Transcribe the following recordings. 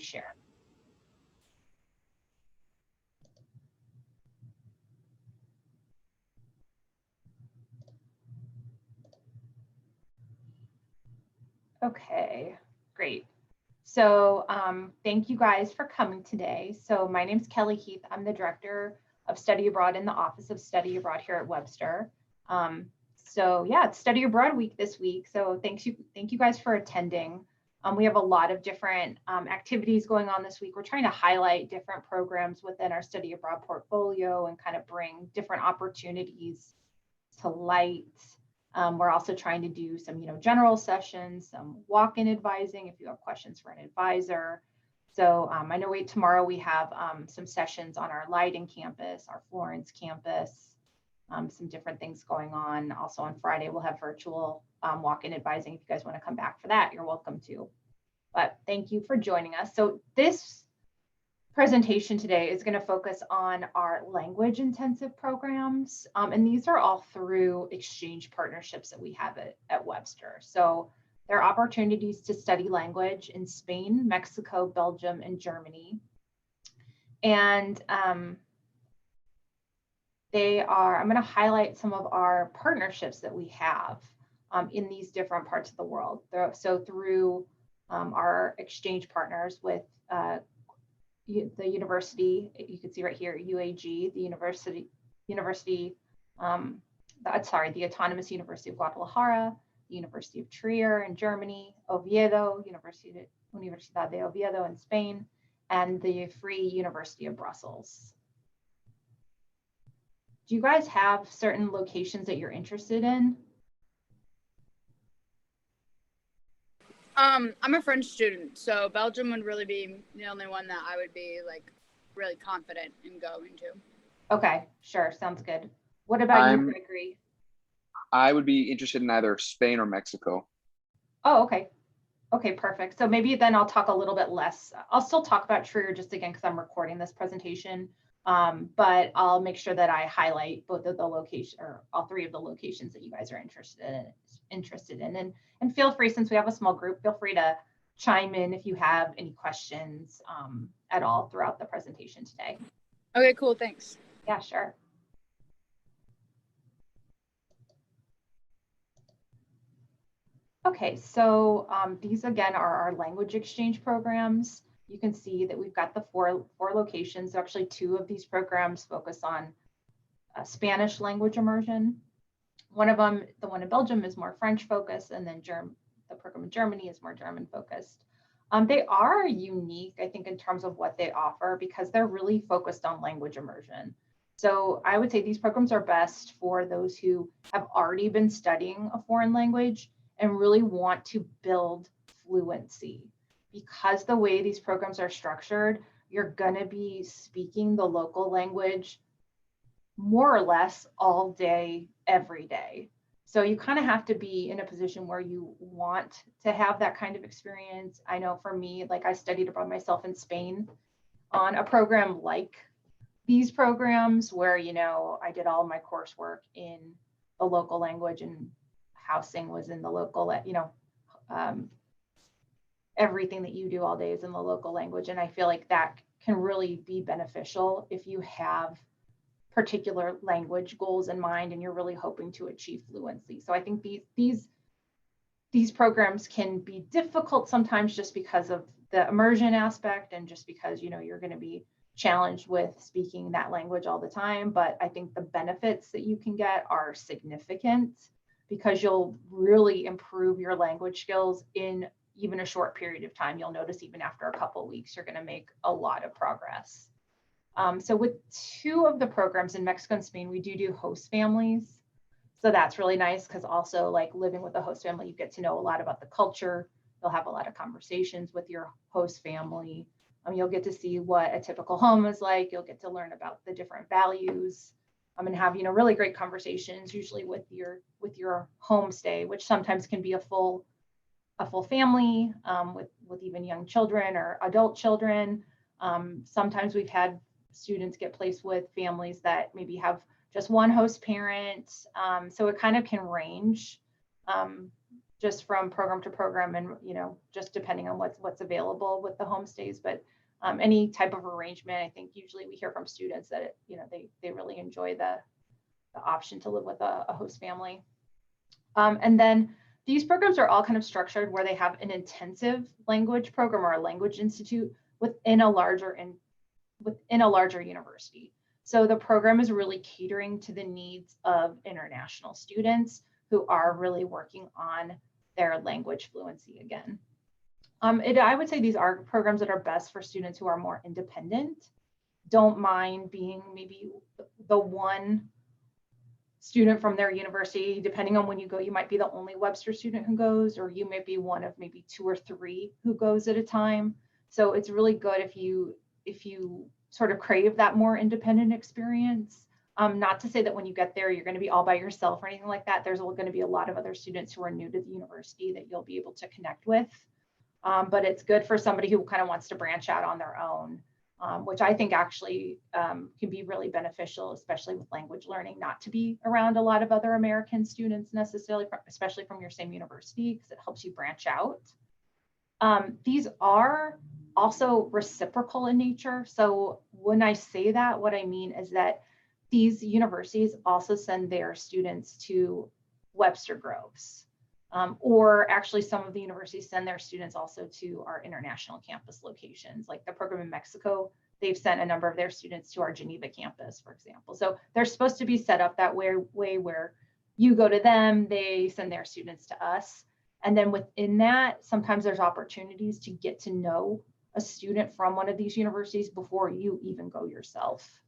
share. Okay, great. So thank you guys for coming today. So my name's Kelly Heath. I'm the Director of Study Abroad in the Office of Study Abroad here at Webster. So yeah, it's Study Abroad Week this week. So thank you guys for attending. We have a lot of different activities going on this week. We're trying to highlight different programs within our Study Abroad portfolio and kind of bring different opportunities to light. We're also trying to do some, general sessions, some walk-in advising if you have questions for an advisor. So I know tomorrow we have some sessions on our Leiden campus, our Florence campus, some different things going on. Also on Friday, we'll have virtual walk-in advising. If you guys want to come back for that, you're welcome to. But thank you for joining us. So this presentation today is going to focus on our language intensive programs. And these are all through exchange partnerships that we have at Webster. So there are opportunities to study language in Spain, Mexico, Belgium, and Germany. And I'm going to highlight some of our partnerships that we have in these different parts of the world. So through our exchange partners with the university, you can see right here, UAG, the Autonomous University of Guadalajara, the University of Trier in Germany, Oviedo, Universidad de Oviedo in Spain, and the Free University of Brussels. Do you guys have certain locations that you're interested in? I'm a French student, so Belgium would really be the only one that I would be really confident in going to. Okay, sure, sounds good. What about you, Gregory? I would be interested in either Spain or Mexico. Oh, okay. Okay, perfect. So maybe then I'll talk a little bit less. I'll still talk about Trier just again because I'm recording this presentation. But I'll make sure that I highlight both of the locations or all three of the locations that you guys are interested in. And feel free, since we have a small group, feel free to chime in if you have any questions at all throughout the presentation today. Okay, cool. Thanks. Yeah, sure. Okay, so these again are our language exchange programs. You can see that we've got the four locations. Actually, two of these programs focus on Spanish language immersion. One of them, the one in Belgium, is more French focused, and then the program in Germany is more German focused. They are unique, I think, in terms of what they offer because they're really focused on language immersion. So I would say these programs are best for those who have already been studying a foreign language and really want to build fluency. Because the way these programs are structured, you're going to be speaking the local language more or less all day, every day. So you kind of have to be in a position where you want to have that kind of experience. I know for me, I studied abroad myself in Spain on a program like these programs where, I did all my coursework in the local language and housing was in the local, everything that you do all day is in the local language. And I feel like that can really be beneficial if you have particular language goals in mind and you're really hoping to achieve fluency. So I think these programs can be difficult sometimes just because of the immersion aspect and just because, you're going to be challenged with speaking that language all the time. But I think the benefits that you can get are significant because you'll really improve your language skills in even a short period of time. You'll notice even after a couple of weeks, you're going to make a lot of progress. So with two of the programs in Mexico and Spain, we do host families. So that's really nice because also living with a host family, you get to know a lot about the culture. You'll have a lot of conversations with your host family. You'll get to see what a typical home is like. You'll get to learn about the different values and have, really great conversations, usually with your homestay, which sometimes can be a full family with even young children or adult children. Sometimes we've had students get placed with families that maybe have just one host parent. So it kind of can range just from program to program and, just depending on what's available with the homestays. But any type of arrangement, I think usually we hear from students that, they really enjoy the option to live with a host family. And then these programs are all kind of structured where they have an intensive language program or a language institute within a larger university. So the program is really catering to the needs of international students who are really working on their language fluency again. I would say these are programs that are best for students who are more independent, don't mind being maybe the one student from their university. Depending on when you go, you might be the only Webster student who goes, or you may be one of maybe 2 or 3 who goes at a time. So it's really good if you sort of crave that more independent experience. Not to say that when you get there, you're going to be all by yourself or anything like that. There's going to be a lot of other students who are new to the university that you'll be able to connect with. But it's good for somebody who kind of wants to branch out on their own, which I think actually can be really beneficial, especially with language learning, not to be around a lot of other American students necessarily, especially from your same university, because it helps you branch out. These are also reciprocal in nature. So when I say that, what I mean is that these universities also send their students to Webster Groves. Or actually some of the universities send their students also to our international campus locations. Like the program in Mexico, they've sent a number of their students to our Geneva campus, for example. So they're supposed to be set up that way where you go to them, they send their students to us. And then within that, sometimes there's opportunities to get to know a student from one of these universities before you even go yourself.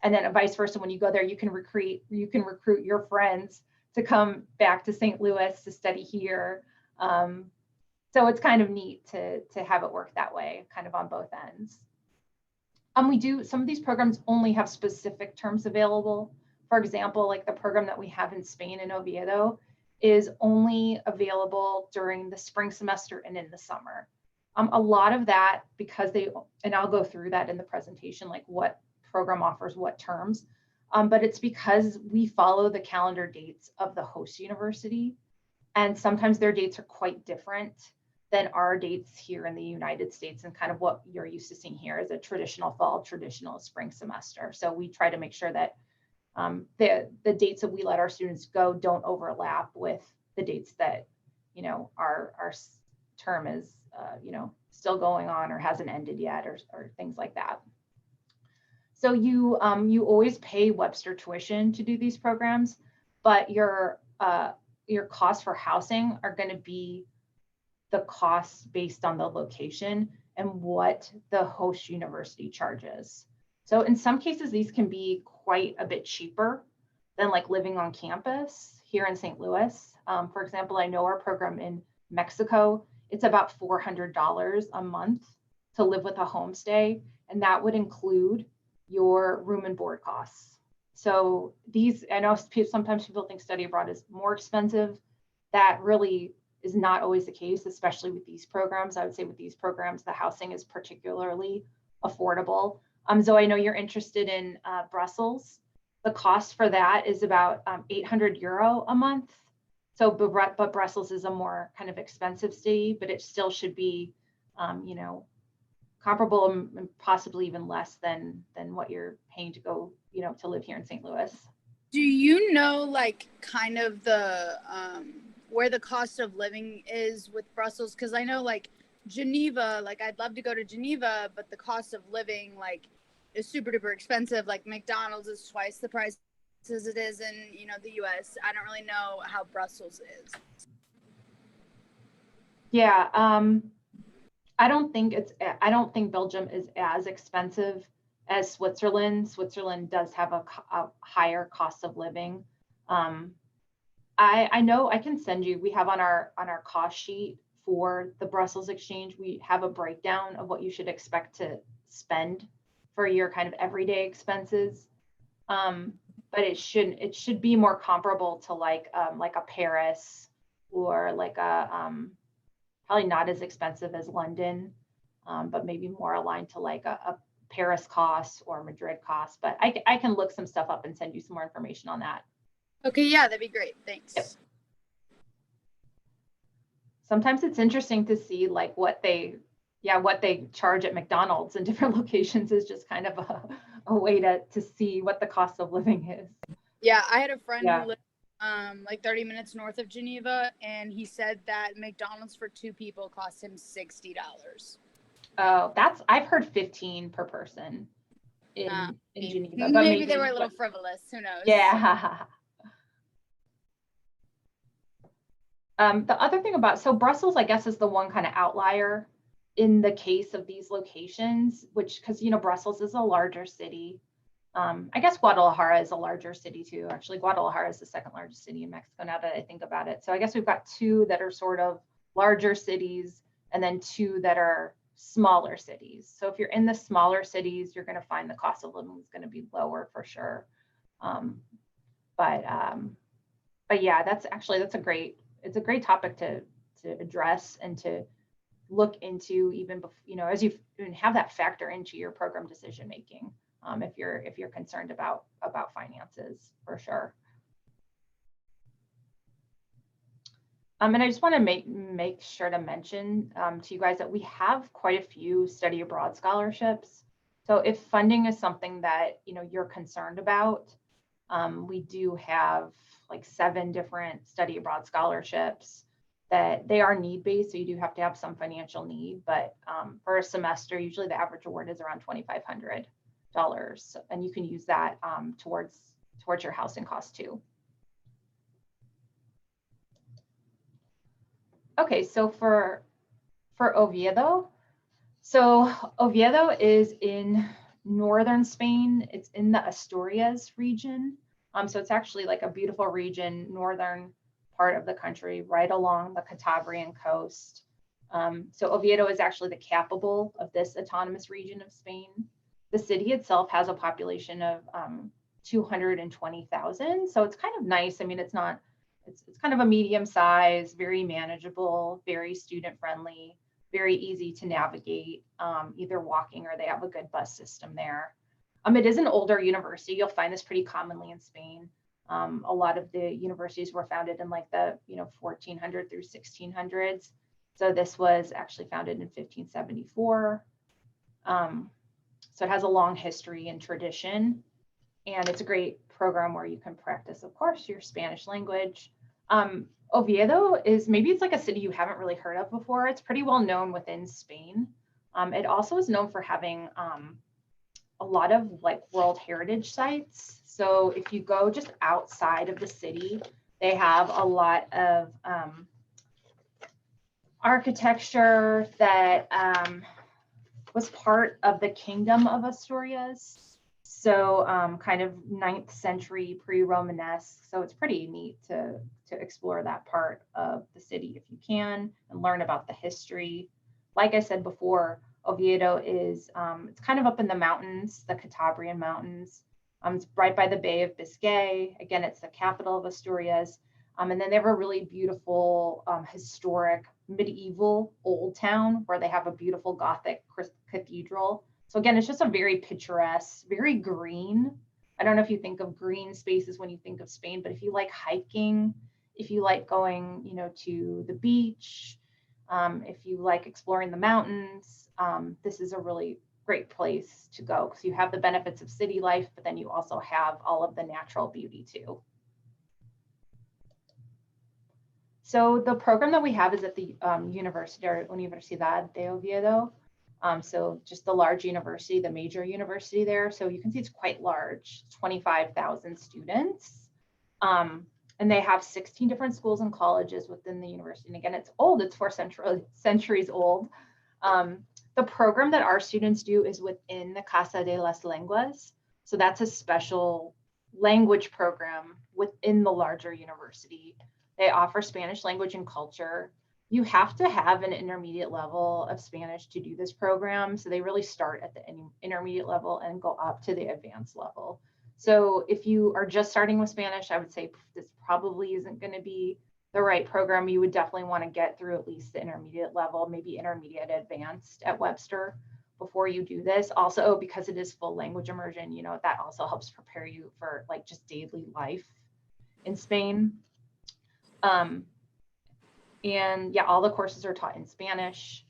And then vice versa, when you go there, you can recruit your friends to come back to St. Louis to study here. So it's kind of neat to have it work that way, kind of on both ends. Some of these programs only have specific terms available. For example, like the program that we have in Spain in Oviedo is only available during the spring semester and in the summer. A lot of that, because and I'll go through that in the presentation, like what program offers what terms, but it's because we follow the calendar dates of the host university. And sometimes their dates are quite different than our dates here in the United States, and kind of what you're used to seeing here is a traditional fall, traditional spring semester. So we try to make sure that the dates that we let our students go don't overlap with the dates that, our term is, still going on or hasn't ended yet, or things like that. So you always pay Webster tuition to do these programs, but your costs for housing are going to be the costs based on the location and what the host university charges. So in some cases, these can be quite a bit cheaper than like living on campus here in St. Louis. For example, I know our program in Mexico, it's about $400 a month to live with a homestay, and that would include your room and board costs. So I know sometimes people think study abroad is more expensive. That really is not always the case, especially with these programs. I would say with these programs, the housing is particularly affordable. Zoe, I know you're interested in Brussels. The cost for that is about 800 euro a month. So, but Brussels is a more kind of expensive city, but it still should be, comparable and possibly even less than what you're paying to go, to live here in St. Louis. Do you know, like, kind of the where the cost of living is with Brussels? Because I know, like, Geneva, like, I'd love to go to Geneva, but the cost of living, like, is super duper expensive. Like, McDonald's is twice the price as it is in, the US. I don't really know how Brussels is. Yeah, I don't think Belgium is as expensive as Switzerland. Switzerland does have a higher cost of living. I know I can send you, we have on our cost sheet for the Brussels exchange, we have a breakdown of what you should expect to spend for your kind of everyday expenses. But it should be more comparable to like a Paris, or like a probably not as expensive as London, but maybe more aligned to like a Paris cost or Madrid cost. But I can look some stuff up and send you some more information on that. Okay, yeah, that'd be great. Thanks. Yep. sometimes it's interesting to see like what they charge at McDonald's in different locations is just kind of a way to see what the cost of living is. Yeah, I had a friend Yeah. who lived like 30 minutes north of Geneva, and he said that McDonald's for 2 people cost him $60. Oh, I've heard 15 per person in Geneva. But Maybe they were a little frivolous. Who knows? Yeah. The other thing about, so Brussels, I guess, is the one kind of outlier in the case of these locations, which, because, you know, Brussels is a larger city. I guess Guadalajara is a larger city too. Actually, Guadalajara is the second largest city in Mexico now that I think about it. So I guess we've got 2 that are sort of larger cities and then 2 that are smaller cities. So if you're in the smaller cities, you're going to find the cost of living is going to be lower for sure. But yeah, that's a great topic to address and to look into, even before, you know, as you have that factor into your program decision making, if you're concerned about finances, for sure. And I just want to make sure to mention to you guys that we have quite a few study abroad scholarships. So if funding is something that, you know, you're concerned about, we do have like 7 different study abroad scholarships that they are need-based, so you do have to have some financial need, but for a semester, usually the average award is around $2,500, and you can use that towards your housing costs too. Okay, so for Oviedo, so Oviedo is in northern Spain. It's in the Asturias region. So it's actually like a beautiful region, northern part of the country, right along the Cantabrian coast. So Oviedo is actually the capital of this autonomous region of Spain. The city itself has a population of 220,000. So it's kind of nice. I mean, it's kind of a medium size, very manageable, very student friendly, very easy to navigate, either walking or they have a good bus system there. It is an older university. You'll find this pretty commonly in Spain. A lot of the universities were founded in like the 1400 through 1600s. So this was actually founded in 1574. So it has a long history and tradition, and it's a great program where you can practice, of course, your Spanish language. Oviedo is, maybe it's like a city you haven't really heard of before. It's pretty well known within Spain. It also is known for having a lot of like World Heritage sites. So if you go just outside of the city, they have a lot of architecture that was part of the Kingdom of Asturias. So kind of 9th century pre-Romanesque. So it's pretty neat to explore that part of the city if you can and learn about the history. Like I said before, Oviedo is, it's kind of up in the mountains, the Cantabrian Mountains. It's right by the Bay of Biscay. Again, it's the capital of Asturias. And then they have a really beautiful, historic, medieval old town where they have a beautiful Gothic cathedral. So again, it's just a very picturesque, very green. I don't know if you think of green spaces when you think of Spain, but if you like hiking, if you like going, to the beach, if you like exploring the mountains, this is a really great place to go because you have the benefits of city life, but then you also have all of the natural beauty too. So the program that we have is at the Universidad de Oviedo. So just the large university, the major university there. So you can see it's quite large, 25,000 students. And they have 16 different schools and colleges within the university. And again, it's old, it's 4 centuries old. The program that our students do is within the Casa de las Lenguas. So that's a special language program within the larger university. They offer Spanish language and culture. You have to have an intermediate level of Spanish to do this program. So they really start at the intermediate level and go up to the advanced level. So if you are just starting with Spanish, I would say this probably isn't going to be the right program. You would definitely want to get through at least the intermediate level, maybe intermediate advanced at Webster before you do this. Also, because it is full language immersion, that also helps prepare you for like just daily life in Spain. And yeah, all the courses are taught in Spanish.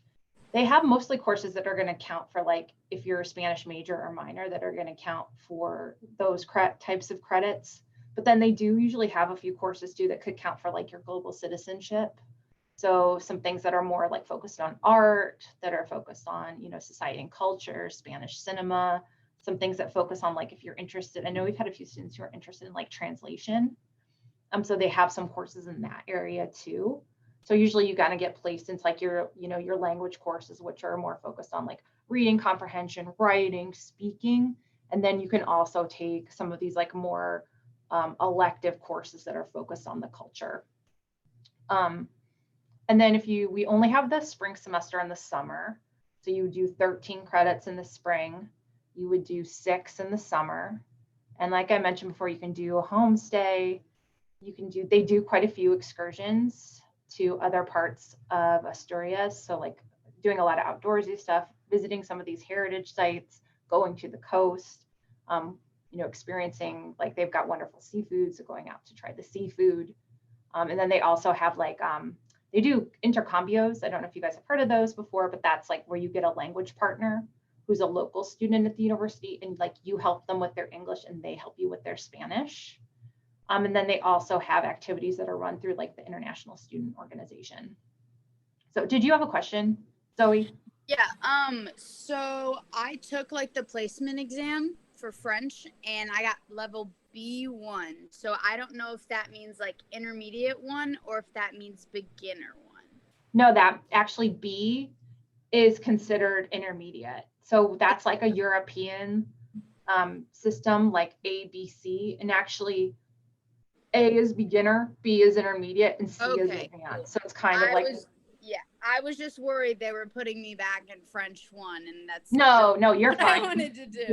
They have mostly courses that are going to count for, like, if you're a Spanish major or minor, that are going to count for those types of credits. But then they do usually have a few courses too that could count for like your global citizenship. So some things that are more like focused on art, that are focused on, you know, society and culture, Spanish cinema, some things that focus on, like, if you're interested. I know we've had a few students who are interested in like translation. So they have some courses in that area too. So usually you got to get placed into like your, you know, your language courses, which are more focused on like reading comprehension, writing, speaking. And then you can also take some of these like more elective courses that are focused on the culture. And then we only have the spring semester and the summer. So you would do 13 credits in the spring. You would do 6 in the summer. And like I mentioned before, you can do a homestay. They do quite a few excursions to other parts of Asturias. So like doing a lot of outdoorsy stuff, visiting some of these heritage sites, going to the coast, you know, experiencing, like, they've got wonderful seafood, so going out to try the seafood. And then they also have like, they do intercambios. I don't know if you guys have heard of those before, but that's like where you get a language partner who's a local student at the university, and like you help them with their English and they help you with their Spanish. And then they also have activities that are run through like the International Student Organization. So did you have a question, Zoe? Yeah. So I took like the placement exam for French and I got level B1. So I don't know if that means like intermediate one or if that means beginner one. No, that actually B is considered intermediate. So that's like a European system, like A, B, C, and actually A is beginner, B is intermediate, and C is Okay, advanced. cool. So it's kind of like, I was just worried they were putting me back in French 1, and that's no, you're what I fine. wanted to do.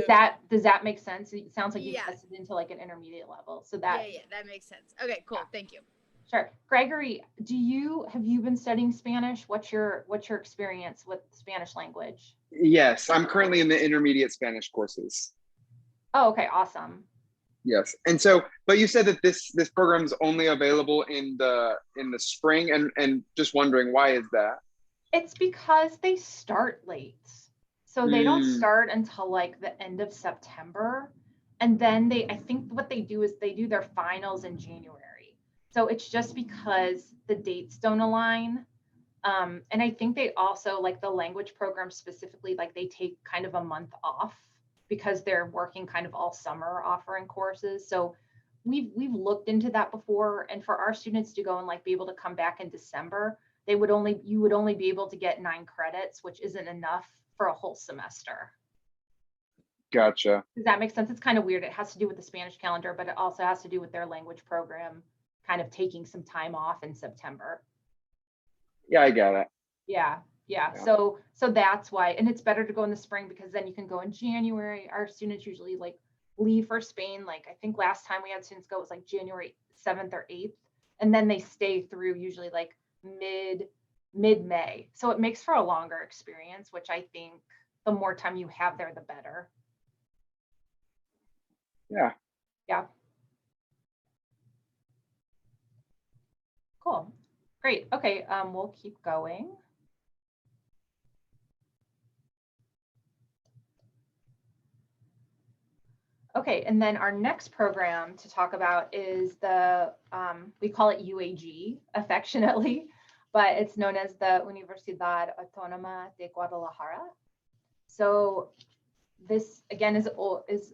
Does that make sense? It sounds like you Yeah. tested into like an intermediate level. So that, Yeah, that makes sense. Okay, cool. Thank you. sure. Gregory, have you been studying Spanish? What's your experience with Spanish language? Yes, I'm currently in the intermediate Spanish courses. Oh, okay, awesome. Yes, and so, but you said that this program is only available in the spring, and just wondering, why is that? It's because they start late. So they don't start until like the end of September. And then I think what they do is they do their finals in January. So it's just because the dates don't align. And I think they also, like the language program specifically, like they take kind of a month off because they're working kind of all summer offering courses. So we've looked into that before. And for our students to go and like be able to come back in December, you would only be able to get 9 credits, which isn't enough for a whole semester. Gotcha. Does that make sense? It's kind of weird. It has to do with the Spanish calendar, but it also has to do with their language program kind of taking some time off in September. Yeah, I got it. Yeah. So that's why, and it's better to go in the spring because then you can go in January. Our students usually like leave for Spain. Like I think last time we had students go, it was like January 7th or 8th. And then they stay through usually like mid-May. So it makes for a longer experience, which I think the more time you have there, the better. Yeah. Cool. Great. Okay. We'll keep going. Okay, and then our next program to talk about is we call it UAG affectionately, but it's known as the Universidad Autónoma de Guadalajara. So this again is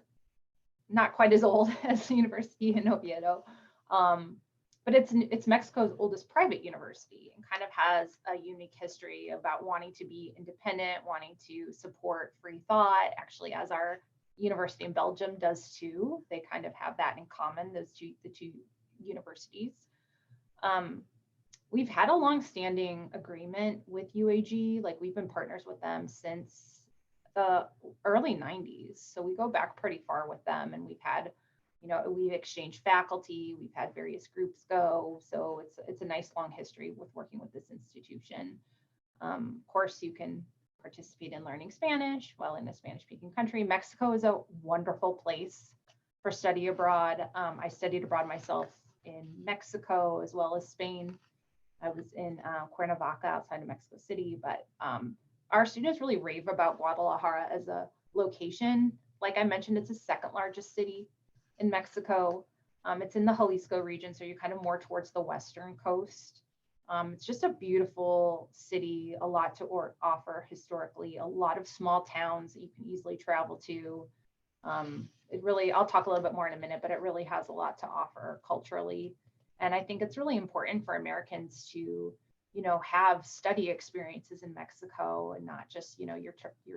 not quite as old as the university in Oviedo, but it's Mexico's oldest private university and kind of has a unique history about wanting to be independent, wanting to support free thought, actually, as our university in Belgium does too. They kind of have that in common, the two universities. We've had a long-standing agreement with UAG. Like we've been partners with them since the early 90s. So we go back pretty far with them, and we've had, we've exchanged faculty, we've had various groups go. So it's a nice long history with working with this institution. Of course, you can participate in learning Spanish while in a Spanish-speaking country. Mexico is a wonderful place for study abroad. I studied abroad myself in Mexico as well as Spain. I was in Cuernavaca outside of Mexico City, but our students really rave about Guadalajara as a location. Like I mentioned, it's the second largest city in Mexico. It's in the Jalisco region, so you're kind of more towards the western coast. It's just a beautiful city, a lot to offer historically, a lot of small towns that you can easily travel to. It really, I'll talk a little bit more in a minute, but it really has a lot to offer culturally. And I think it's really important for Americans to, have study experiences in Mexico and not just, your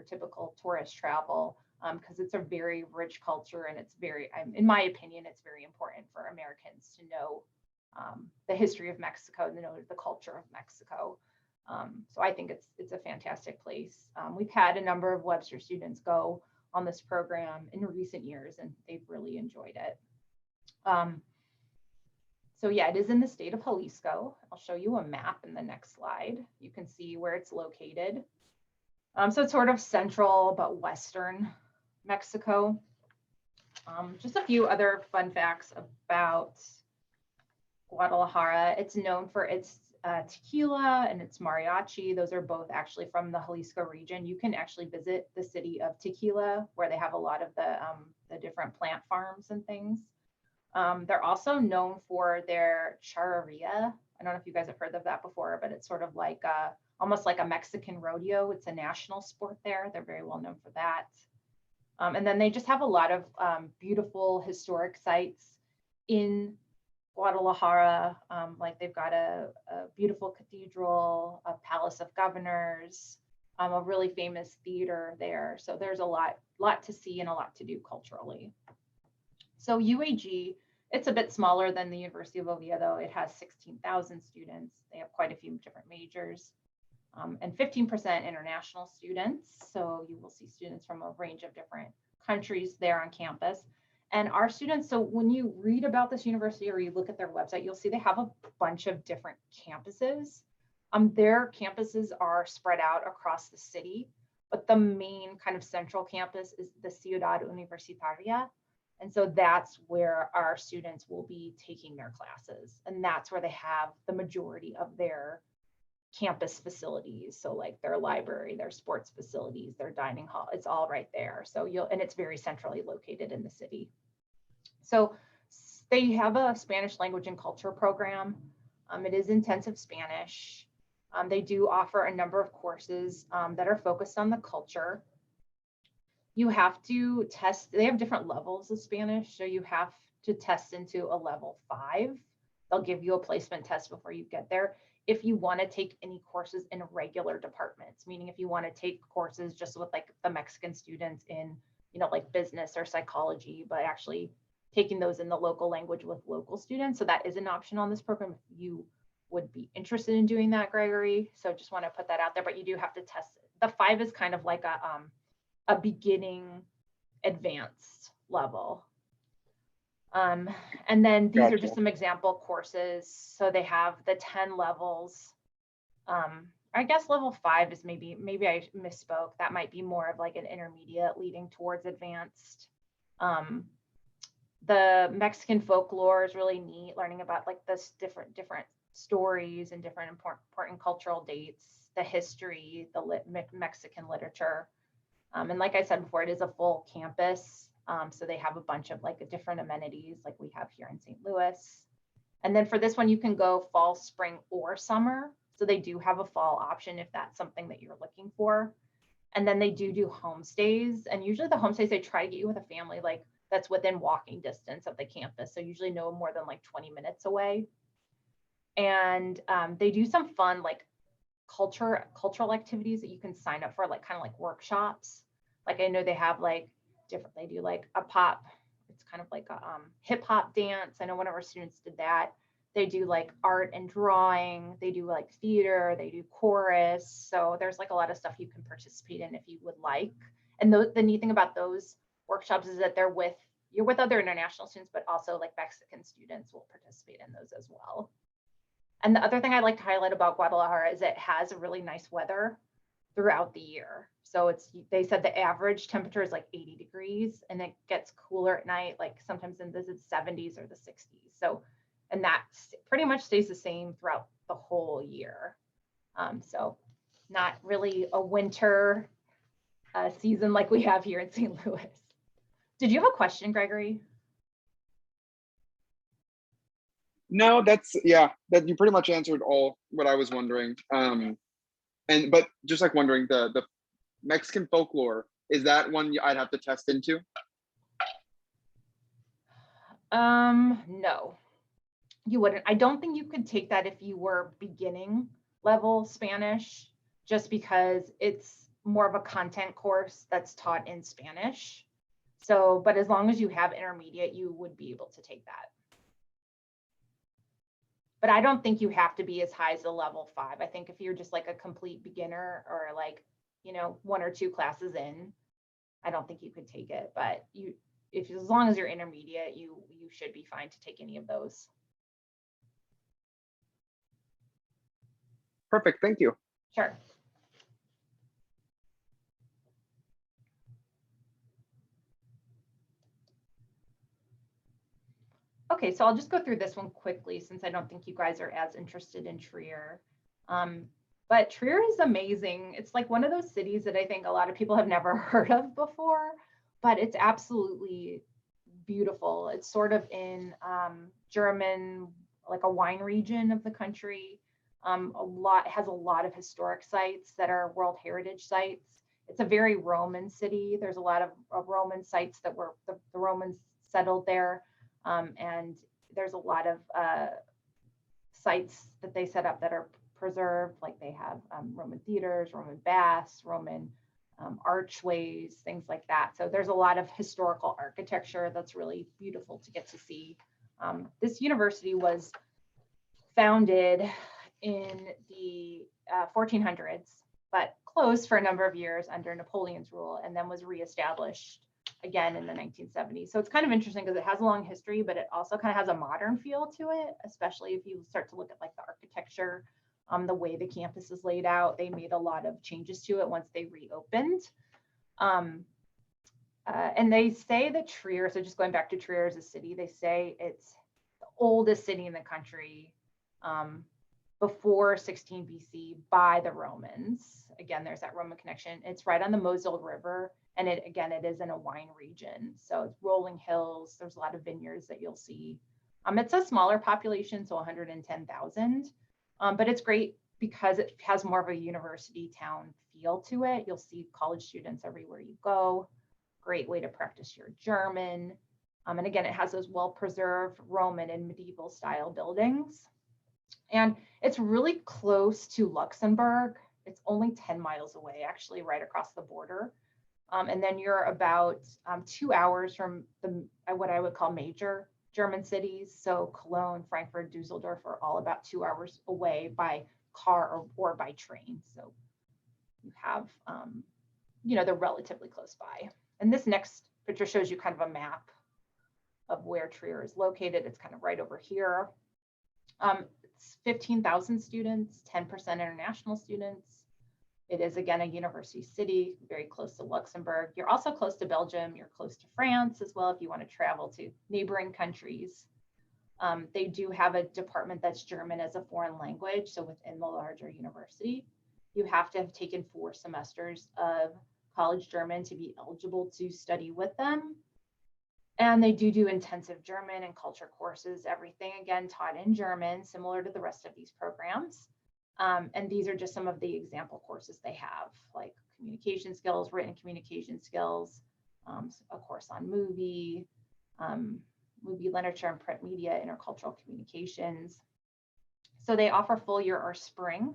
typical tourist travel, because it's a very rich culture and it's very, in my opinion, it's very important for Americans to know the history of Mexico, to know the culture of Mexico. So I think it's a fantastic place. We've had a number of Webster students go on this program in recent years, and they've really enjoyed it. So yeah, it is in the state of Jalisco. I'll show you a map in the next slide. You can see where it's located. So it's sort of central but western Mexico. Just a few other fun facts about Guadalajara. It's known for its tequila and its mariachi. Those are both actually from the Jalisco region. You can actually visit the city of Tequila, where they have a lot of the different plant farms and things. They're also known for their charreria. I don't know if you guys have heard of that before, but it's sort of like almost like a Mexican rodeo. It's a national sport there. They're very well known for that. And then they just have a lot of beautiful historic sites in Guadalajara. Like they've got a beautiful cathedral, a palace of governors, a really famous theater there. So there's a lot to see and a lot to do culturally. So UAG, it's a bit smaller than the University of Oviedo. It has 16,000 students. They have quite a few different majors, and 15% international students. So you will see students from a range of different countries there on campus. And our students, so when you read about this university or you look at their website, you'll see they have a bunch of different campuses. Their campuses are spread out across the city, but the main kind of central campus is the Ciudad Universitaria. And so that's where our students will be taking their classes. And that's where they have the majority of their campus facilities. So like their library, their sports facilities, their dining hall, it's all right there. So and it's very centrally located in the city. So they have a Spanish language and culture program. It is intensive Spanish. They do offer a number of courses that are focused on the culture. You have to test, they have different levels of Spanish. So you have to test into a level 5. They'll give you a placement test before you get there. If you want to take any courses in regular departments, meaning if you want to take courses just with like the Mexican students in, like business or psychology, but actually taking those in the local language with local students. So that is an option on this program if you would be interested in doing that, Gregory. So just want to put that out there, but you do have to test it. The 5 is kind of like a beginning advanced level. And then these are just some example courses. So they have the 10 levels. I guess level 5 is maybe I misspoke. That might be more of like an intermediate leading towards advanced. The Mexican folklore is really neat, learning about like this different stories and different important cultural dates, the history, the Mexican literature. And like I said before, it is a full campus. So they have a bunch of like different amenities like we have here in St. Louis. And then for this one, you can go fall, spring, or summer. So they do have a fall option if that's something that you're looking for. And then they do homestays. And usually the homestays, they try to get you with a family like that's within walking distance of the campus. So usually no more than like 20 minutes away. And they do some fun like cultural activities that you can sign up for, like kind of like workshops. Like I know they have like different, they do like a pop, it's kind of like a hip hop dance. I know one of our students did that. They do like art and drawing, they do like theater, they do chorus. So there's like a lot of stuff you can participate in if you would like. And the neat thing about those workshops is that you're with other international students, but also like Mexican students will participate in those as well. And the other thing I'd like to highlight about Guadalajara is it has a really nice weather throughout the year. So they said the average temperature is like 80 degrees and it gets cooler at night, like sometimes in the 70s or the 60s. So, and that pretty much stays the same throughout the whole year. So not really a winter season like we have here in St. Louis. Did you have a question, Gregory? No, that's, yeah, that you pretty much answered all what I was wondering. But just like wondering, the Mexican folklore, is that one I'd have to test into? No, you wouldn't. I don't think you could take that if you were beginning level Spanish, just because it's more of a content course that's taught in Spanish. So, but as long as you have intermediate, you would be able to take that. But I don't think you have to be as high as a level 5. I think if you're just like a complete beginner or like, you know, 1 or 2 classes in, I don't think you could take it. But as long as you're intermediate, you should be fine to take any of those. Perfect, thank you. Sure. Okay, so I'll just go through this one quickly since I don't think you guys are as interested in Trier. But Trier is amazing. It's like one of those cities that I think a lot of people have never heard of before, but it's absolutely beautiful. It's sort of in German, like a wine region of the country. It has a lot of historic sites that are World Heritage sites. It's a very Roman city. There's a lot of Roman sites that were the Romans settled there. And there's a lot of sites that they set up that are preserved, like they have Roman theaters, Roman baths, Roman archways, things like that. So there's a lot of historical architecture that's really beautiful to get to see. This university was founded in the 1400s, but closed for a number of years under Napoleon's rule, and then was reestablished again in the 1970s. So it's kind of interesting because it has a long history, but it also kind of has a modern feel to it, especially if you start to look at like the architecture, the way the campus is laid out. They made a lot of changes to it once they reopened. And they say that Trier, so just going back to Trier as a city, they say it's the oldest city in the country before 16 BC by the Romans. Again, there's that Roman connection. It's right on the Moselle River. And it is in a wine region. So it's rolling hills. There's a lot of vineyards that you'll see. It's a smaller population, so 110,000. But it's great because it has more of a university town feel to it. You'll see college students everywhere you go. Great way to practice your German. And again, it has those well-preserved Roman and medieval style buildings. And it's really close to Luxembourg. It's only 10 miles away, actually, right across the border. And then you're about 2 hours from what I would call major German cities. So Cologne, Frankfurt, Dusseldorf are all about 2 hours away by car or by train. So you have, they're relatively close by. And this next picture shows you kind of a map of where Trier is located. It's kind of right over here. It's 15,000 students, 10% international students. It is, again, a university city, very close to Luxembourg. You're also close to Belgium. You're close to France as well if you want to travel to neighboring countries. They do have a department that's German as a foreign language. So within the larger university, you have to have taken 4 semesters of college German to be eligible to study with them. And they do intensive German and culture courses, everything, again, taught in German, similar to the rest of these programs. And these are just some of the example courses they have, like communication skills, written communication skills, a course on movie literature and print media, intercultural communications. So they offer full year or spring.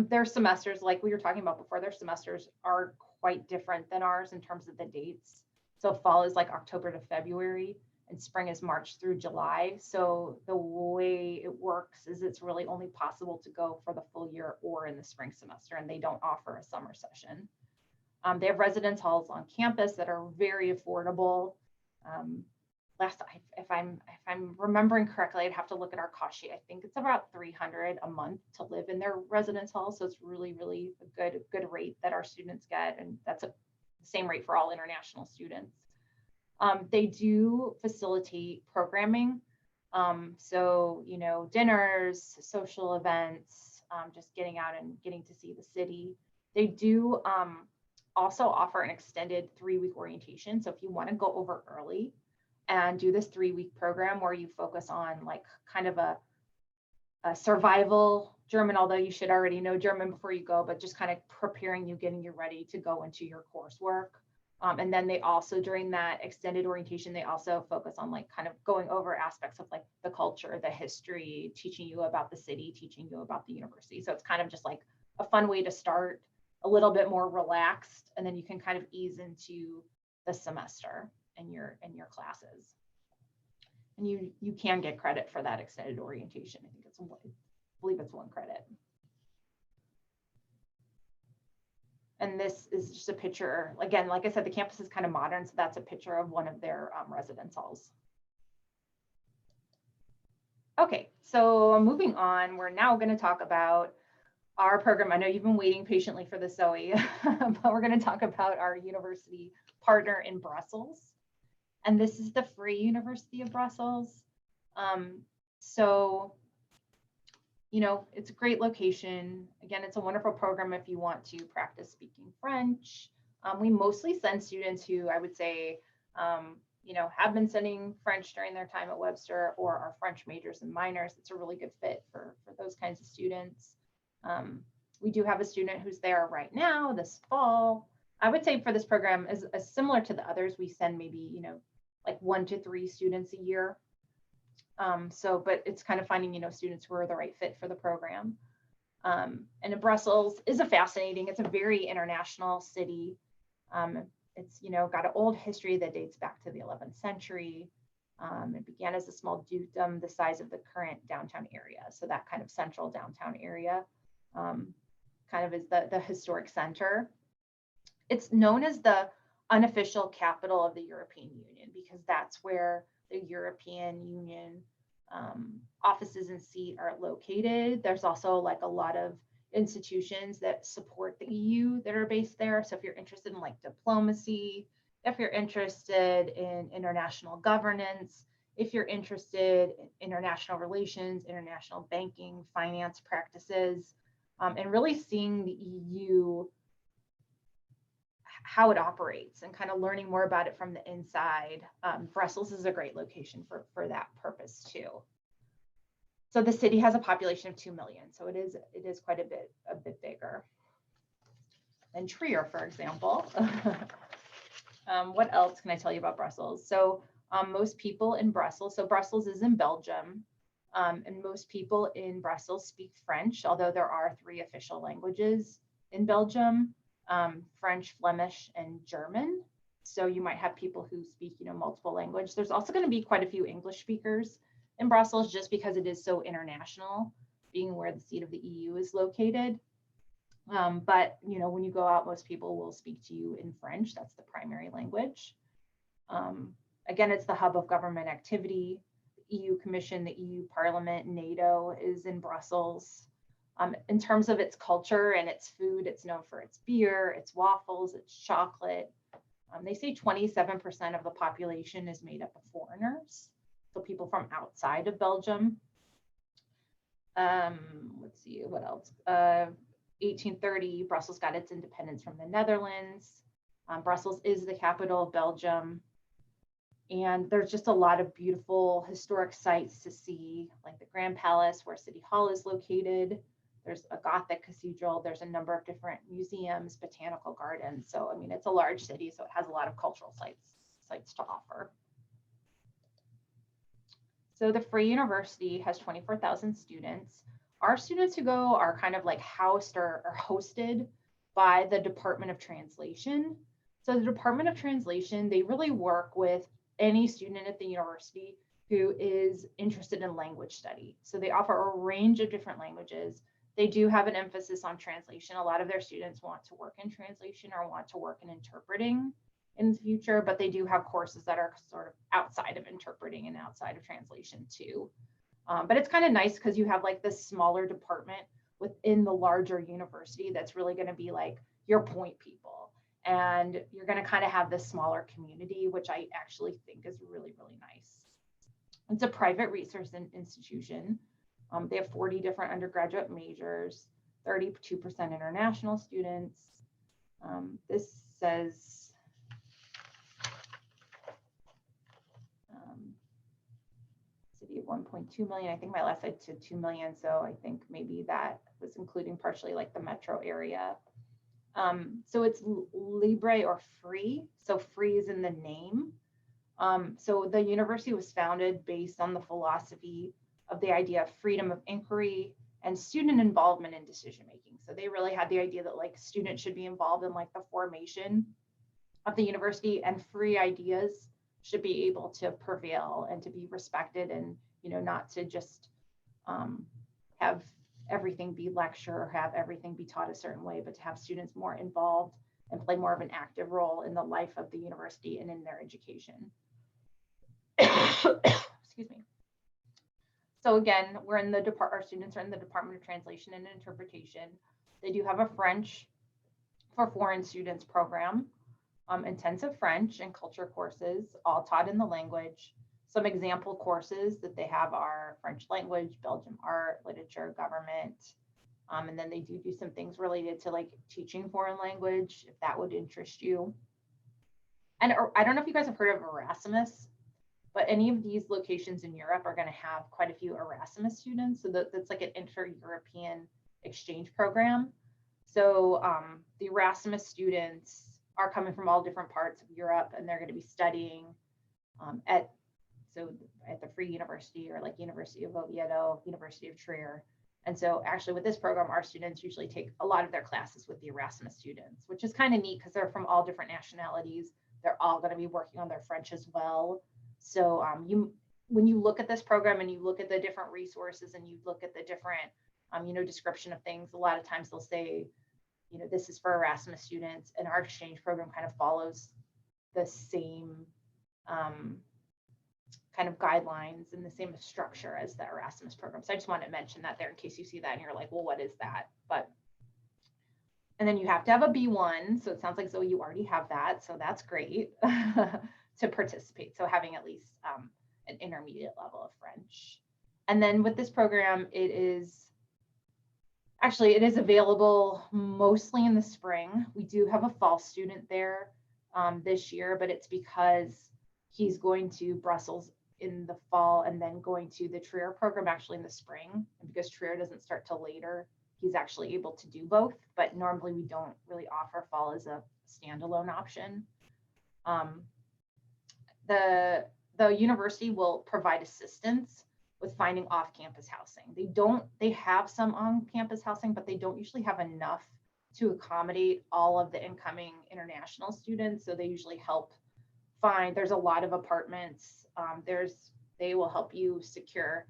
Their semesters, like we were talking about before, their semesters are quite different than ours in terms of the dates. So fall is like October to February, and spring is March through July. So the way it works is it's really only possible to go for the full year or in the spring semester, and they don't offer a summer session. They have residence halls on campus that are very affordable. If I'm remembering correctly, I'd have to look at our cost sheet. I think it's about $300 a month to live in their residence hall. So it's really, really a good rate that our students get, and that's the same rate for all international students. They do facilitate programming So, you know, dinners, social events, just getting out and getting to see the city. They do also offer an extended 3-week orientation. So if you want to go over early and do this 3-week program where you focus on like kind of a survival German, although you should already know German before you go, but just kind of preparing you, getting you ready to go into your coursework. And then they also, during that extended orientation, they also focus on like kind of going over aspects of like the culture, the history, teaching you about the city, teaching you about the university. So it's kind of just like a fun way to start, a little bit more relaxed, and then you can kind of ease into the semester and your classes. And you can get credit for that extended orientation. I think I believe it's 1 credit. And this is just a picture. Again, like I said, the campus is kind of modern, so that's a picture of one of their residence halls. Okay, so moving on, we're now going to talk about our program. I know you've been waiting patiently for this, Zoe, but we're going to talk about our university partner in Brussels. And this is the Free University of Brussels. So, you know, it's a great location. Again, it's a wonderful program if you want to practice speaking French. We mostly send students who I would say, you know, have been studying French during their time at Webster or are French majors and minors. It's a really good fit for those kinds of students. We do have a student who's there right now this fall. I would say for this program is similar to the others. We send maybe, you know, like 1 to 3 students a year. But it's kind of finding, you know, students who are the right fit for the program. And in Brussels is it's a very international city. It's, you know, got an old history that dates back to the 11th century. It began as a small dukedom the size of the current downtown area. So that kind of central downtown area kind of is the historic center. It's known as the unofficial capital of the European Union because that's where the European Union offices and seat are located. There's also like a lot of institutions that support the EU that are based there. So if you're interested in like diplomacy, if you're interested in international governance, if you're interested in international relations, international banking, finance practices, and really seeing the EU, how it operates and kind of learning more about it from the inside, Brussels is a great location for that purpose too. So the city has a population of 2 million. So it is quite a bit bigger than Trier, for example. What else can I tell you about Brussels? So most people in Brussels, so Brussels is in Belgium, and most people in Brussels speak French, although there are 3 official languages in Belgium. French, Flemish, and German. So you might have people who speak, you know, multiple languages. There's also going to be quite a few English speakers in Brussels just because it is so international, being where the seat of the EU is located. But, you know, when you go out, most people will speak to you in French. That's the primary language. Again, it's the hub of government activity. The EU Commission, the EU Parliament, NATO is in Brussels. In terms of its culture and its food, it's known for its beer, its waffles, its chocolate. They say 27% of the population is made up of foreigners, so people from outside of Belgium. Let's see, what else? 1830, Brussels got its independence from the Netherlands. Brussels is the capital of Belgium. And there's just a lot of beautiful historic sites to see, like the Grand Palace, where City Hall is located. There's a Gothic cathedral. There's a number of different museums, botanical gardens. So, I mean, it's a large city, so it has a lot of cultural sites to offer. So the Free University has 24,000 students. Our students who go are kind of like housed or hosted by the Department of Translation. So the Department of Translation, they really work with any student at the university who is interested in language study. So they offer a range of different languages. They do have an emphasis on translation. A lot of their students want to work in translation or want to work in interpreting in the future, but they do have courses that are sort of outside of interpreting and outside of translation too. But it's kind of nice because you have like this smaller department within the larger university that's really going to be like your point people. And you're going to kind of have this smaller community, which I actually think is really, really nice. It's a private research institution. They have 40 different undergraduate majors, 32% international students. This says city of 1.2 million. I think my last slide said 2 million. So I think maybe that was including partially like the metro area. So it's libre or free. So free is in the name. So the university was founded based on the philosophy of the idea of freedom of inquiry and student involvement in decision making. So they really had the idea that like students should be involved in like the formation of the university, and free ideas should be able to prevail and to be respected, and not to just have everything be lecture or have everything be taught a certain way, but to have students more involved and play more of an active role in the life of the university and in their education. Excuse me. So again, our students are in the Department of Translation and Interpretation. They do have a French for foreign students program, intensive French and culture courses, all taught in the language. Some example courses that they have are French language, Belgium art, literature, government. And then they do some things related to like teaching foreign language, if that would interest you. And I don't know if you guys have heard of Erasmus, but any of these locations in Europe are going to have quite a few Erasmus students. So that's like an inter-European exchange program. So the Erasmus students are coming from all different parts of Europe, and they're going to be studying at the Free University, or like University of Oviedo, University of Trier. And so actually with this program, our students usually take a lot of their classes with the Erasmus students, which is kind of neat because they're from all different nationalities. They're all going to be working on their French as well. So when you look at this program and you look at the different resources and you look at the different, description of things, a lot of times they'll say, this is for Erasmus students, and our exchange program kind of follows the same kind of guidelines and the same structure as the Erasmus program. So I just wanted to mention that there in case you see that and you're like, well, what is that? And then you have to have a B1. So it sounds like, Zoe, you already have that. So that's great to participate. So having at least an intermediate level of French. And then with this program, it is available mostly in the spring. We do have a fall student there this year, but it's because he's going to Brussels in the fall and then going to the Trier program actually in the spring. And because Trier doesn't start till later, he's actually able to do both. But normally we don't really offer fall as a standalone option. The university will provide assistance with finding off-campus housing. They have some on-campus housing, but they don't usually have enough to accommodate all of the incoming international students. So they usually help find, there's a lot of apartments. They will help you secure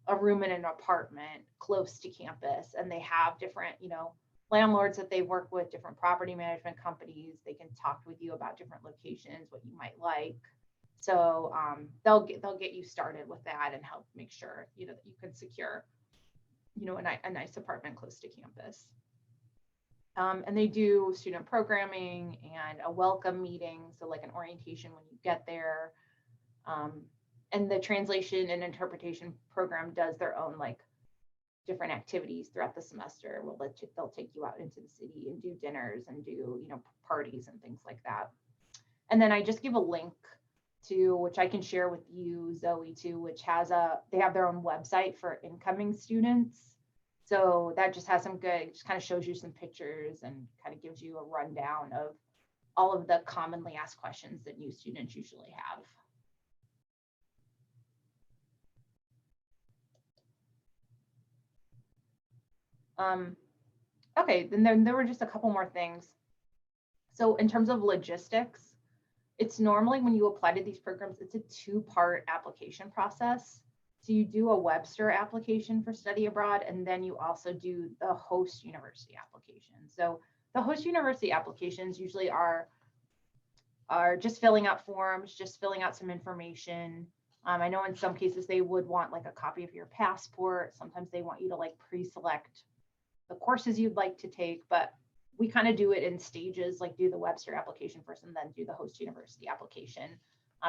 a room in an apartment close to campus. And they have different, landlords that they work with, different property management companies. They can talk with you about different locations, what you might like. So they'll get you started with that and help make sure that you can secure a nice apartment close to campus. And they do student programming and a welcome meeting, so like an orientation when you get there. And the translation and interpretation program does their own like different activities throughout the semester. They'll take you out into the city and do dinners and do parties and things like that. And then I just give a link to, which I can share with you, Zoe, too, which they have their own website for incoming students. So that just has some good, just kind of shows you some pictures and kind of gives you a rundown of all of the commonly asked questions that new students usually have. Okay, then there were just a couple more things. So in terms of logistics, it's normally when you apply to these programs, it's a 2-part application process. So you do a Webster application for study abroad, and then you also do the host university application. So the host university applications usually are just filling out forms, just filling out some information. I know in some cases they would want like a copy of your passport. Sometimes they want you to like pre-select the courses you'd like to take, but we kind of do it in stages, like do the Webster application first and then do the host university application.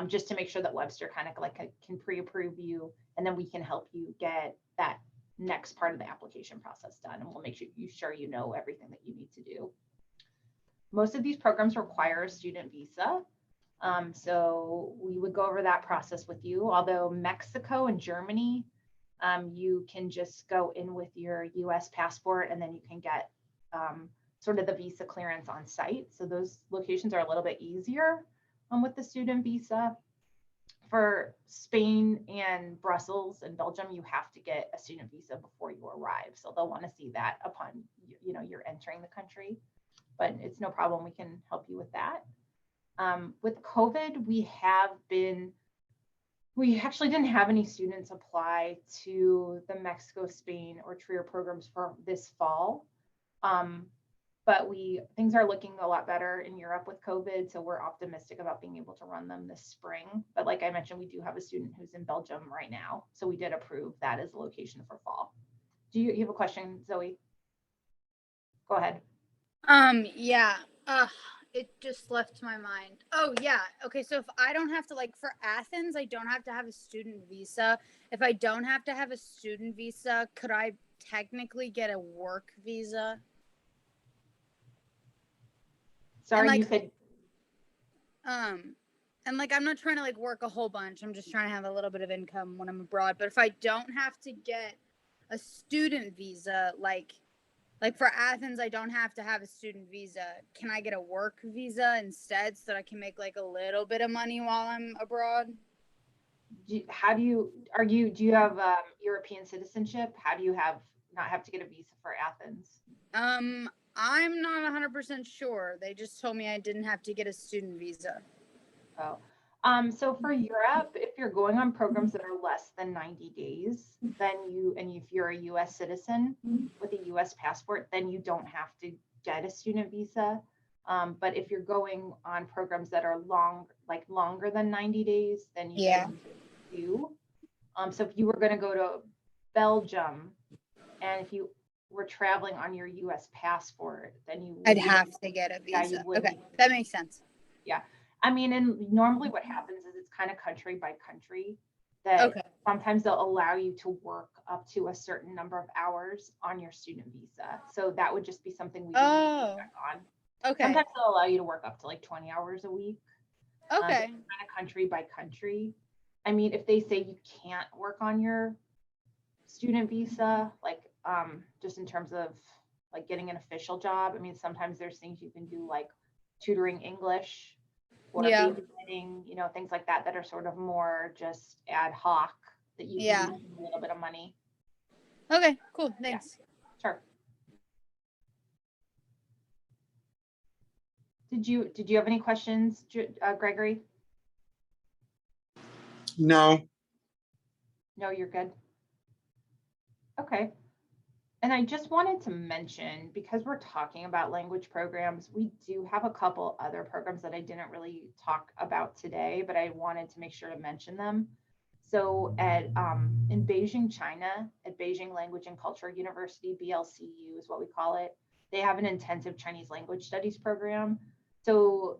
just to make sure that Webster kind of like can pre-approve you, and then we can help you get that next part of the application process done, and we'll make sure you know everything that you need to do. Most of these programs require a student visa. So we would go over that process with you, although Mexico and Germany, you can just go in with your US passport and then you can get sort of the visa clearance on site. So those locations are a little bit easier with the student visa. For Spain and Brussels and Belgium, you have to get a student visa before you arrive. So they'll want to see that upon, you're entering the country, but it's no problem. We can help you with that. With COVID, we actually didn't have any students apply to the Mexico, Spain, or TRIO programs for this fall. But things are looking a lot better in Europe with COVID, so we're optimistic about being able to run them this spring. But like I mentioned, we do have a student who's in Belgium right now, so we did approve that as a location for fall. Do you have a question, Zoe? Go ahead. Yeah. It just left my mind. Oh yeah. Okay. So if I don't have to, like, for Athens, I don't have to have a student visa. If I don't have to have a student visa, could I technically get a work visa? Sorry, like, you said. And like, I'm not trying to like work a whole bunch. I'm just trying to have a little bit of income when I'm abroad. But if I don't have to get a student visa, like for Athens, I don't have to have a student visa. Can I get a work visa instead so that I can make like a little bit of money while I'm abroad? Do you have European citizenship? How do you not have to get a visa for Athens? I'm not 100% sure. They just told me I didn't have to get a student visa. Oh, so for Europe, if you're going on programs that are less than 90 days, then if you're a US citizen with a US passport, then you don't have to get a student visa. But if you're going on programs that are longer than 90 days, then you do. So if you were going to go to Belgium, and if you were traveling on your US passport, then I'd have to get a visa. Okay, that makes sense. Yeah. I mean, and normally what happens is it's kind of country by country that sometimes they'll allow you to work up to a certain number of hours on your student visa. So that would just be something we would check on. Okay. Sometimes they'll allow you to work up to like 20 hours a week. Okay. Kind of country by country. I mean, if they say you can't work on your student visa, like just in terms of like getting an official job, I mean, sometimes there's things you can do like tutoring English or babysitting, things like that are sort of more just ad hoc that you can use a little bit of money. Okay, cool. Thanks. Yeah. Sure. Did you have any questions, Gregory? No. No, you're good. Okay. And I just wanted to mention, because we're talking about language programs, we do have a couple other programs that I didn't really talk about today, but I wanted to make sure to mention them. So in Beijing, China, at Beijing Language and Culture University, BLCU is what we call it, they have an intensive Chinese language studies program. So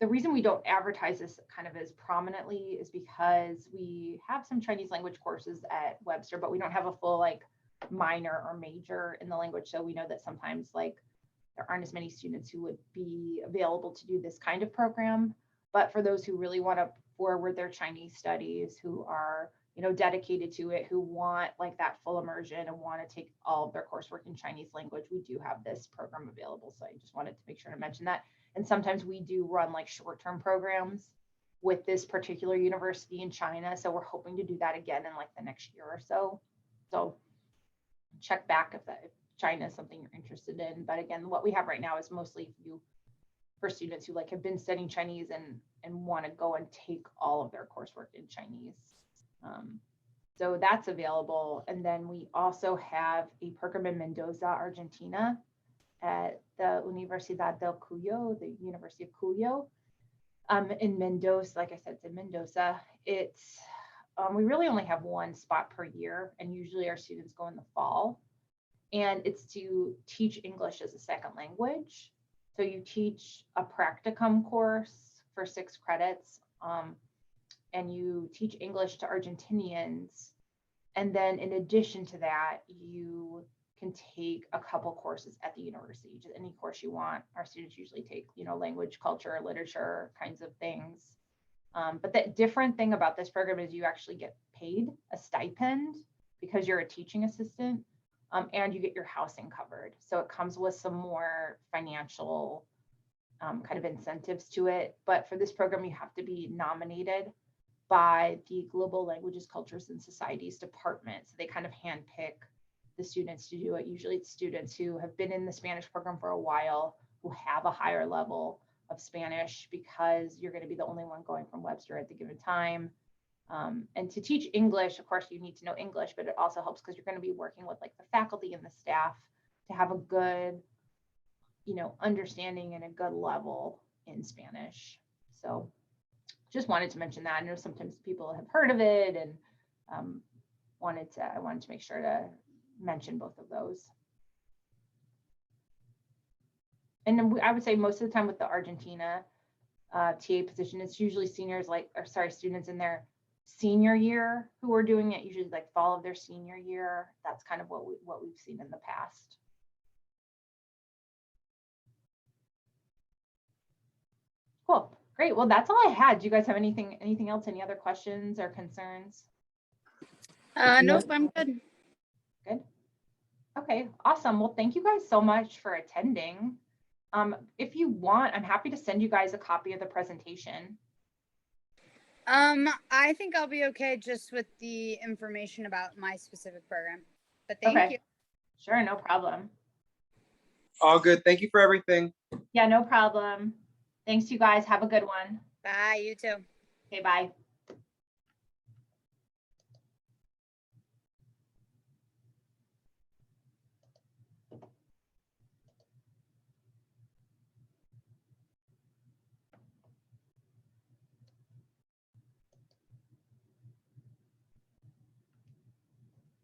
the reason we don't advertise this kind of as prominently is because we have some Chinese language courses at Webster, but we don't have a full minor or major in the language. So we know that sometimes there aren't as many students who would be available to do this kind of program. But for those who really want to forward their Chinese studies, who are dedicated to it, who want that full immersion and want to take all of their coursework in Chinese language, we do have this program available. So I just wanted to make sure to mention that. And sometimes we do run short-term programs with this particular university in China. So we're hoping to do that again in the next year or so. So check back if China is something you're interested in. But again, what we have right now is mostly for students who have been studying Chinese and want to go and take all of their coursework in Chinese. So that's available. And then we also have a program in Mendoza, Argentina, at the Universidad del Cuyo, the University of Cuyo. In Mendoza, like I said, it's in Mendoza. It's we really only have one spot per year, and usually our students go in the fall. And it's to teach English as a second language. So you teach a practicum course for 6 credits. And you teach English to Argentinians. And then in addition to that, you can take a couple courses at the university, just any course you want. Our students usually take, language, culture, literature kinds of things. But the different thing about this program is you actually get paid a stipend because you're a teaching assistant, and you get your housing covered. So it comes with some more financial kind of incentives to it. But for this program, you have to be nominated by the Global Languages, Cultures, and Societies Department. So they kind of handpick the students to do it. Usually it's students who have been in the Spanish program for a while, who have a higher level of Spanish, because you're going to be the only one going from Webster at the given time. And to teach English, of course, you need to know English, but it also helps because you're going to be working with like the faculty and the staff to have a good, understanding and a good level in Spanish. So just wanted to mention that. I know sometimes people have heard of it, and I wanted to make sure to mention both of those. And then I would say most of the time with the Argentina TA position, it's usually students in their senior year who are doing it, usually like fall of their senior year. That's kind of what we've seen in the past. Cool. Great. Well, that's all I had. Do you guys have anything else? Any other questions or concerns? Nope, I'm good. Good. Okay, awesome. Well, thank you guys so much for attending. If you want, I'm happy to send you guys a copy of the presentation. I think I'll be okay just with the information about my specific program. But thank you. Sure, no problem. All good. Thank you for everything. Yeah, no problem. Thanks, you guys. Have a good one. Bye, you too. Okay, bye.